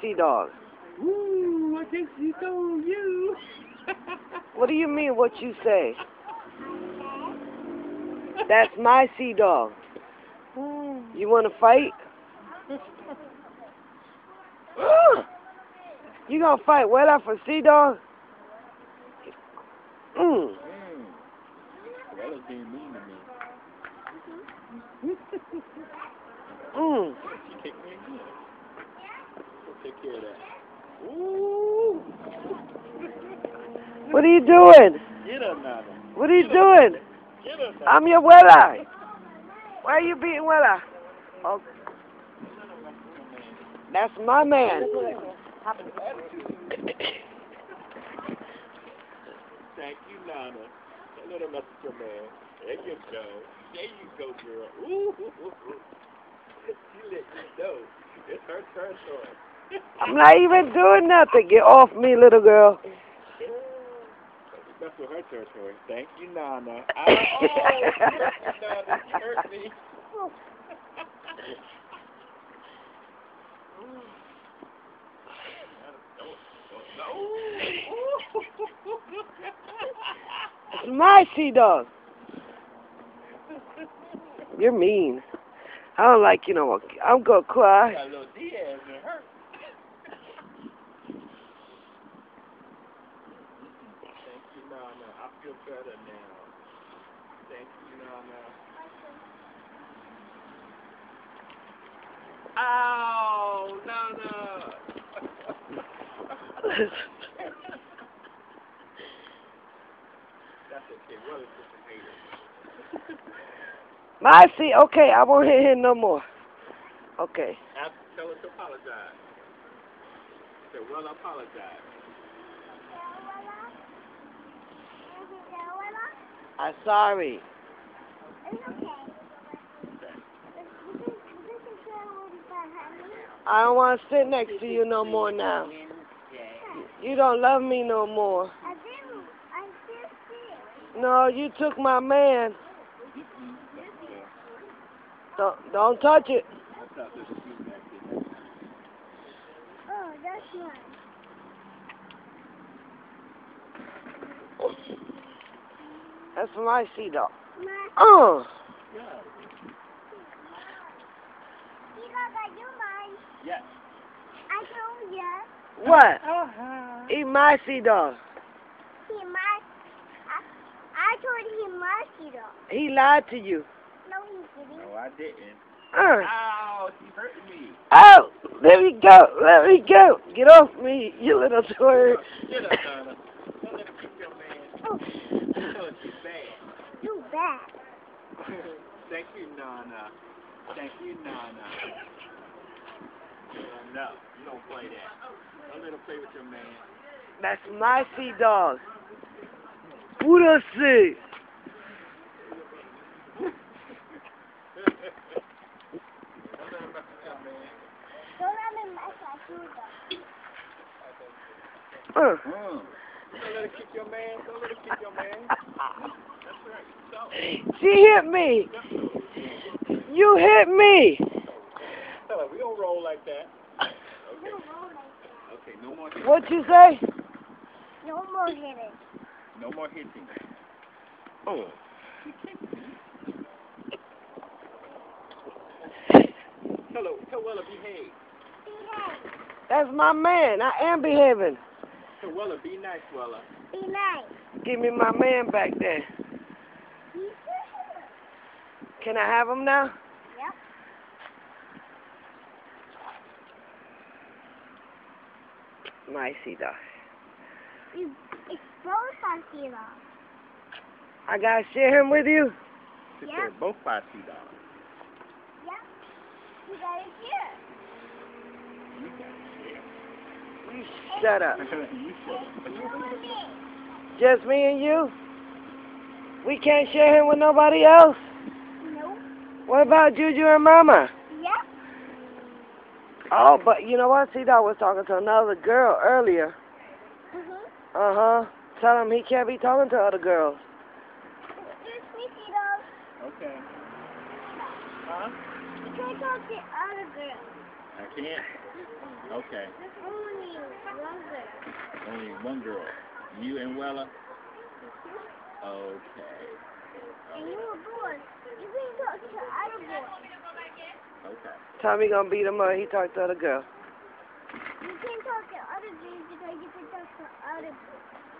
Sea dog. Ooh, I think she told you. What do you mean what you say? That's my sea dog. You want to fight? You gonna fight Wella for sea dog? Wella's being mean to me. She kicked me again. We'll take care of that. Ooh. What are you doing? Get her, Nana. What are you doing? Get her, Nana. I'm your Wella. Why are you beating Wella? Oh, that's my man. Thank you, Nana. Don't let her mess with your man. There you go. There you go, girl. Ooh. She let you know. It's her territory. I'm not even doing nothing. Get off me, little girl. That's with her territory. Thank you, Nana. Nana, you hurt me. It's my sea dog. You're mean. I don't like you no more. I'm gonna cry. Got a little Diaz in her. Thank you, Nana. I feel better now. Thank you, Nana. Ow, Nana. That's okay. Well, it's just a hater. My sea. Okay, I won't hit him no more. Okay. Tell her to apologize. Say, well, I apologize. I'm sorry. I don't want to sit next to you no more now. You don't love me no more. I do. I still see. No, you took my man. Don't touch it. Oh, that's one. That's my sea dog. Peacock, are you mine? Yes. I told you. What? Eat my sea dog. I told him my dog. He lied to you. No, he didn't. No, I didn't. Ow, she hurting me. Oh, let me go. Let me go. Get off me, you little twerp. Get up, Nana. Don't let her keep your man. Oh, Tell her she's bad. you bad. Thank you, Nana. Thank you, Nana. No, you don't play that. Don't let her play with your man. That's my sea dog. Pura sea. Don't let her mess with your man. Don't let me mess with you, though. Don't let her kick your man. Don't let her kick your man. That's right. So. She hit me. You hit me. Tell her we don't roll like that. Okay. Okay, no more hitting. What you say? No more hitting. No more hitting. Oh. Tell Wella behave. Behave. That's my man. I am behaving. Tell Wella be nice, Wella. Be nice. Give me my man back there. Can I have him now? Yep. My sea dog. It's both our sea dogs. I gotta share him with you? She Yep. said both by sea dogs. Yep. You got it here. You shut up. You shut You and me. Just me and you? We can't share him with nobody else? Nope. What about Juju and Mama? Yep. Oh, but you know what? Sea Dog was talking to another girl earlier. Uh-huh. Tell him he can't be talking to other girls. Excuse me, sea dog. Okay. Huh? You can't talk to other girls. I can't. Okay. Only one girl. Only one girl. You and Wella? Okay. And you a boy. You can talk to other boys. Okay. Tommy gonna beat him up. He talked to the other girl. You can talk to other boys because you can talk to other boys.